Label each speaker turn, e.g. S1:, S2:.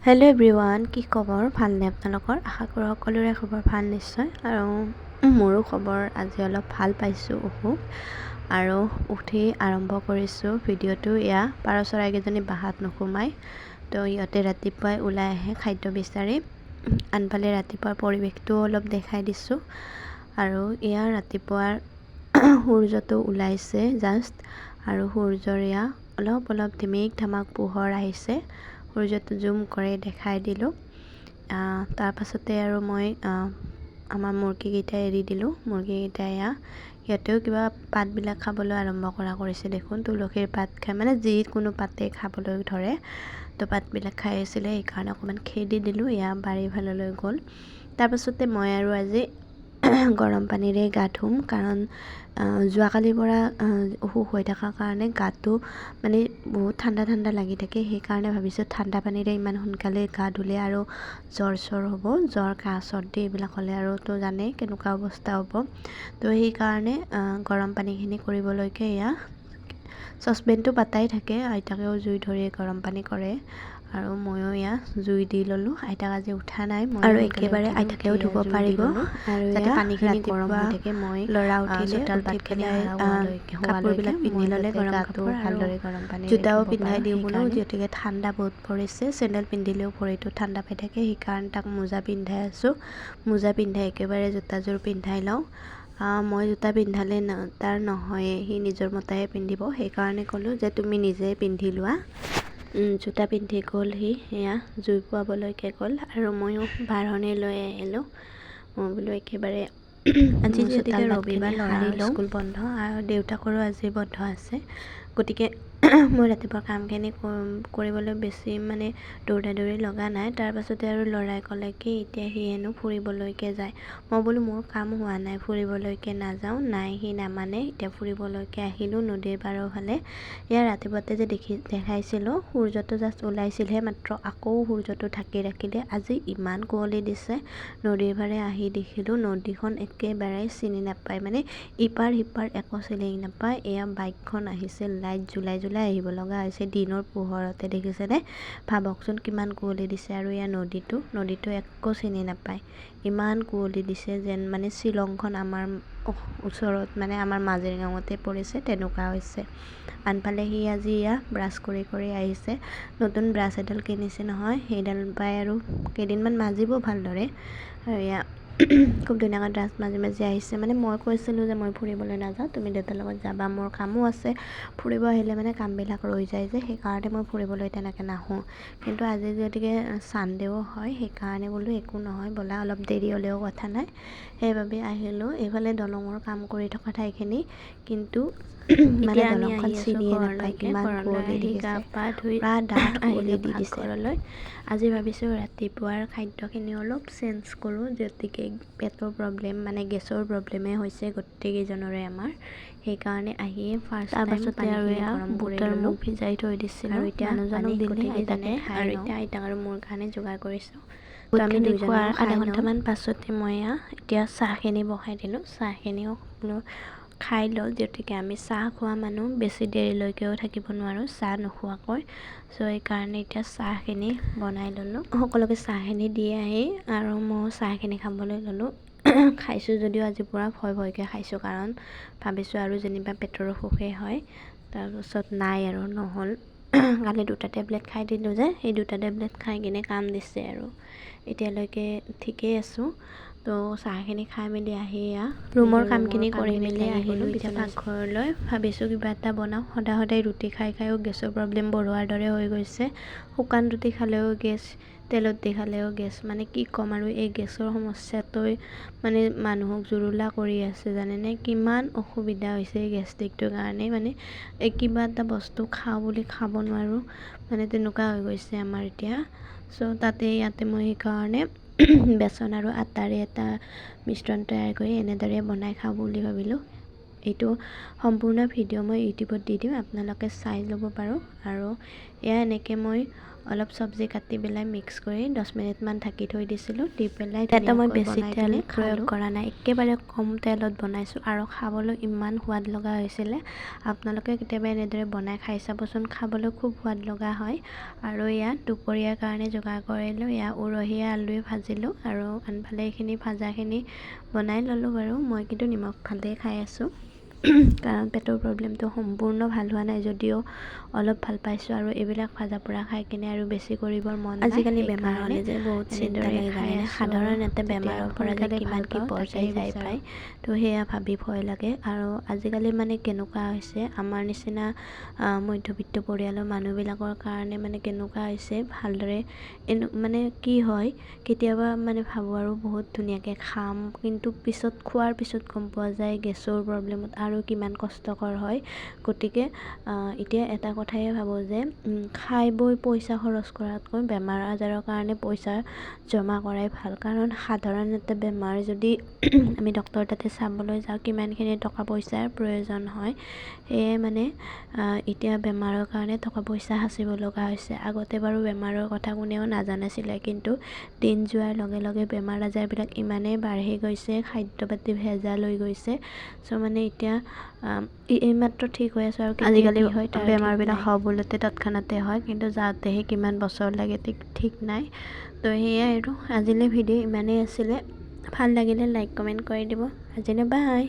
S1: Hello' everyone, কি খবৰ? ভালনে আপোনালোকৰ? আশা কৰোঁ সকলোৰে খবৰ ভাল নিশ্চয়। আৰু মোৰো খবৰ আজি অলপ ভাল পাইছোঁ। আৰু উঠি আৰম্ভ কৰিছোঁ ভিডিঅ'টো। এয়া পাৰ চৰাইকেইজনী বাহাত নোসোমায়, তো ইহঁতে ৰাতিপুৱাই ওলাই আহে খাদ্য বিচাৰি। আনফালে ৰাতিপুৱাৰ পৰিৱেশটোও অলপ দেখাই দিছোঁ। আৰু এয়া ৰাতিপুৱাৰ সূৰ্যটো ওলাইছে জাষ্ট, আৰু সূৰ্যৰ এয়া অলপ অলপ ধিমিক ধামাক পোহৰ আহিছে। সূৰ্যটো জুম কৰি দেখাই দিলোঁ। তাৰ পাছতে আৰু মই আমাৰ মুৰ্গীকেইটা এৰি দিলোঁ। মুৰ্গীকেইটা সিহঁতেও কিবা পাতবিলাক খাবলৈ আৰম্ভ কৰিছে দেখোন। তুলসীৰ পাত খাই, মানে যিকোনো পাতে খাবলৈ ধৰে, তো পাতবিলাক খাই আছিলে, সেইকাৰণে অকণমান খেদি দিলোঁ। বাৰীৰ ফাললৈ গ'ল। তাৰপাছতে মই আৰু আজি গৰম পানীৰে গা ধুম, কাৰণ যোৱাকালিৰ পৰা অসুখ হৈ থকাৰ কাৰণে গাটো মানে বহুত ঠাণ্ডা ঠাণ্ডা লাগি থাকে। সেইকাৰণে ভাবিছোঁ ঠাণ্ডা পানীৰে ইমান সোনকালে গা ধুলে আৰু জ্বৰ হ'ব, জ্বৰ কাহ চৰ্দি এইবিলাক হ'লে আৰু তো জানেই কেনেকুৱা অৱস্থা হ'ব। তো সেইকাৰণে গৰম পানীখিনি কৰিবলৈকে চচপেনটো পাতাই থাকে। আইতাকেও জুই ধৰি গৰম পানী কৰে, আৰু ময়ো জুই দি ল'লোঁ। আইতাক আজি উঠা নাই, আৰু একেবাৰে আইতাকেও ধুব পাৰিব, আৰু যাতে পানীখিনি গৰম হৈ থাকে। মই ল'ৰা উঠিলে কাপোৰবিলাক পিন্ধি ল'লে গাটো ভালদৰে গৰম পানী, জোতাও পিন্ধাই দিওঁ বোলো, যিহেতুকে ঠাণ্ডা বহুত পৰিছে। চেণ্ডেল পিন্ধিলেও ভৰিটো ঠাণ্ডা পাই থাকে, সেইকাৰণে তাক মোজা পিন্ধাই আছোঁ। মোজা পিন্ধাই একেবাৰে জোতাযোৰ পিন্ধাই লওঁ। মই জোতা পিন্ধালে তাৰ নহয়ে, সি নিজৰ মতেহে পিন্ধিব। সেইকাৰণে ক'লোঁ যে তুমি নিজেই পিন্ধি লোৱা। জোতা পিন্ধি গ'ল সি, জুই পোৱাবলৈকে গ'ল, আৰু ময়ো বাঢ়নি লৈ আহিলোঁ। মই বোলো একেবাৰে আজি যিহেতুকে ৰবিবাৰ, ল'ৰাৰ স্কুল বন্ধ, আৰু দেউতাকৰো আজি বন্ধ আছে, গতিকে মই ৰাতিপুৱা কামখিনি কৰিবলৈ বেছি মানে দৌৰা দৌৰি লগা নাই। তাৰপাছতে আৰু ল'ৰাই ক'লে কি এতিয়া সি হেনো ফুৰিবলৈকে যায়। মই বোলো মোৰ কাম হোৱা নাই, ফুৰিবলৈকে নাযাওঁ। নাই, সি নামানে। এতিয়া ফুৰিবলৈকে আহিলোঁ নদীৰ পাৰৰ ফালে। ৰাতিপুৱাতে যে দেখাইছিলোঁ, সূৰ্যটো জাষ্ট ওলাইছিলহে মাত্ৰ, আকৌ সূৰ্যটো ঢাকি ৰাখিলে। আজি ইমান কুঁৱলী দিছে। নদীৰ পাৰে আহি দেখিলোঁ নদীখন একেবাৰে চিনি নাপায়, মানে ইপাৰ সিপাৰ একো চিনি নাপায়। বাইকখন আহিছে, লাইট জ্বলাই জ্বলাই আহিব লগা হৈছে দিনৰ পোহৰতে, দেখিছেনে? ভাবকচোন কিমান কুঁৱলী দিছে। আৰু নদীটো একো চিনি নাপায়। ইমান কুঁৱলী দিছে যেন মানে শ্বিলংখন আমাৰ ওচৰত, মানে আমাৰ মাজিৰগাঁৱতে পৰিছে, তেনেকুৱা হৈছে। আনফালে সি আজি ব্ৰাছ কৰি কৰি আহিছে। নতুন ব্ৰাছ এডাল কিনিছে নহয়, সেইডাল পাই আৰু কেইদিনমান মাজিব ভালদৰে। আৰু খুব ধুনীয়াকৈ ব্ৰাছ মাজি মাজি আহিছে। মানে মই কৈছিলোঁ যে মই ফুৰিবলৈ নাযাওঁ, তুমি দেউতাৰ লগত যাবা, মোৰ কামো আছে। ফুৰিব আহিলে মানে কামবিলাক ৰৈ যায় যে, সেইকাৰণে মই ফুৰিবলৈ তেনেকৈ নাহোঁ। কিন্তু আজি যিহেতুকে ছানডেও হয়, সেইকাৰণে বোলো একো নহয় ব'লা, অলপ দেৰি হ'লেও কথা নাই। সেইবাবে আহিলোঁ। এইফালে দলঙৰ কাম কৰি থকা ঠাইখিনি, কিন্তু মানে দলংখন চিনিয়ে নাপায়, কিমান কুঁৱলী দিছে, পুৰা ডাঠ কুঁৱলী দি দিছে। আজি ভাবিছোঁ ৰাতিপুৱাৰ খাদ্যখিনি অলপ চেঞ্জ কৰোঁ, যিহেতুকে পেটৰ প্ৰব্লেম, মানে গেছৰ প্ৰব্লেমেই হৈছে গোটেইকেইজনৰে আমাৰ। সেইকাৰণে আহিয়ে ফাৰ্ষ্ট তাৰপাছতে আৰু বুটৰ মুগ ভিজাই থৈ দিছিলোঁ, আৰু এতিয়া মানুহজনক দিলে, আইতাকে খাই, আৰু এতিয়া আইতাক আৰু মোৰ কাৰণে যোগাৰ কৰিছোঁ। তো আমি দুজনে আধা ঘণ্টামান পাছতে মই এতিয়া চাহখিনি বহাই দিলোঁ। চাহখিনিও খাই লওঁ, যিহেতুকে আমি চাহ খোৱা মানুহ, বেছি দেৰিলৈকেও থাকিব নোৱাৰোঁ চাহ নোখোৱাকৈ। চ' সেইকাৰণে এতিয়া চাহখিনি বনাই ল'লোঁ। সকলোকে চাহখিনি দি আহি আৰু মই চাহখিনি খাবলৈ ল'লোঁ। খাইছোঁ যদিও আজি পূৰা ভয়কৈ খাইছোঁ, কাৰণ ভাবিছোঁ আৰু যেনিবা পেটৰ অসুখেই হয়। তাৰপাছত নাই আৰু নহ'ল। কালি 2টা টেবলেট খাই দিলোঁ যে, সেই 2টা টেবলেট খাই কিনে কাম দিছে, আৰু এতিয়ালৈকে ঠিকেই আছোঁ। তো চাহখিনি খাই মেলি আহি ৰুমৰ কামখিনি কৰি মেলি আহিলোঁ এতিয়া পাকঘৰলৈ। ভাবিছোঁ কিবা এটা বনাওঁ। সদায় ৰুটি খাই খাইও গেছৰ প্ৰব্লেম বঢ়োৱাৰ দৰে হৈ গৈছে। শুকান ৰুটি খালেও গেছ, তেলত দি খালেও গেছ, মানে কি ক'ম আৰু এই গেছৰ সমস্যাটোৱে মানে মানুহক জুৰুলা কৰি আছে, জানেনে? কিমান অসুবিধা হৈছে এই গেষ্ট্ৰিকটোৰ কাৰণে, মানে কিবা এটা বস্তু খাওঁ বুলি খাব নোৱাৰোঁ, মানে তেনেকুৱা হৈ গৈছে আমাৰ এতিয়া। চ' ইয়াতে মই সেইকাৰণে বেচন আৰু আটাৰে এটা মিশ্ৰণ তৈয়াৰ কৰি এনেদৰে বনাই খাওঁ বুলি ভাবিলোঁ। এইটো সম্পূৰ্ণ ভিডিঅ' মই ইউটিউবত দি দিম, আপোনালোকে চাই ল'ব পাৰোঁ। আৰু এনেকৈ মই অলপ চব্জি কাটি পেলাই মিক্স কৰি 10 মিনিটমান ঢাকি থৈ দিছিলোঁ। দি পেলাই এটা মই বেছি তেল প্ৰয়োগ কৰা নাই, একেবাৰে কম তেলত বনাইছোঁ আৰু খাবলৈ ইমান সোৱাদ লগা হৈছিলে। আপোনালোকে কেতিয়াবা এনেদৰে বনাই খাই চাবচোন, খাবলৈ খুব সোৱাদ লগা হয়। আৰু ইয়াত দুপৰীয়াৰ কাৰণে যোগাৰ কৰিলোঁ। ইয়াত উৰহীয়া আলুৱে ভাজিলোঁ আৰু আনফালে এইখিনি ভাজাখিনি বনাই ল'লোঁ বাৰু। মই কিন্তু নিমখ ভালেই খাই আছোঁ কাৰণ পেটৰ প্ৰব্লেমটো সম্পূৰ্ণ ভাল হোৱা নাই, যদিও অলপ ভাল পাইছোঁ। আৰু এইবিলাক ভাজা পোৰা খাই কিনে আৰু বেছি কৰিবৰ মন নাই। আজিকালি বেমাৰ হ'লে যে বহুত চিন্তা লাগে জানেনে, সাধাৰণ এটা বেমাৰৰ পৰা যে কিমান কি পৰ্যায় যাই পায়, তো সেয়া ভাবি ভয় লাগে। আৰু আজিকালি মানে কেনেকুৱা হৈছে, আমাৰ নিচিনা মধ্যবিত্ত পৰিয়ালৰ মানুহবিলাকৰ কাৰণে মানে কেনেকুৱা হৈছে, ভালদৰে মানে কি হয়, কেতিয়াবা মানে ভাবোঁ আৰু বহুত ধুনীয়াকৈ খাম, কিন্তু পিছত খোৱাৰ পিছত গম পোৱা যায় গেছৰ প্ৰব্লেমত আৰু কিমান কষ্টকৰ হয়। গতিকে এতিয়া এটা কথাই ভাবোঁ যে খাই বৈ পইচা খৰচ কৰাতকৈ বেমাৰ আজাৰৰ কাৰণে পইচা জমা কৰাই ভাল। কাৰণ সাধাৰণ এটা বেমাৰ যদি আমি ডক্তৰ তাতে চাবলৈ যাওঁ, কিমানখিনি টকা পইচাৰ প্ৰয়োজন হয়। সেয়ে মানে এতিয়া বেমাৰৰ কাৰণে টকা পইচা সাচিব লগা হৈছে। আগতে বাৰু বেমাৰৰ কথা কোনেও নাজানিছিলে, কিন্তু দিন যোৱাৰ লগে লগে বেমাৰ আজাৰবিলাক ইমানেই বাঢ়ি গৈছে, খাদ্য পাতি ভেজাল হৈ গৈছে। চ' মানে এতিয়া এইমাত্ৰ ঠিক হৈ আছোঁ আৰু আজিকালি হয় বেমাৰবিলাক হ'বলতে তৎক্ষণাতে হয়, কিন্তু যাওঁতেহে কিমান বছৰ লাগে ঠিক নাই। তো সেয়াই আৰু আজিলৈ ভিডিঅ' ইমানেই আছিলে। ভাল লাগিলে লাইক কমেণ্ট কৰি দিব। আজিলৈ বাই।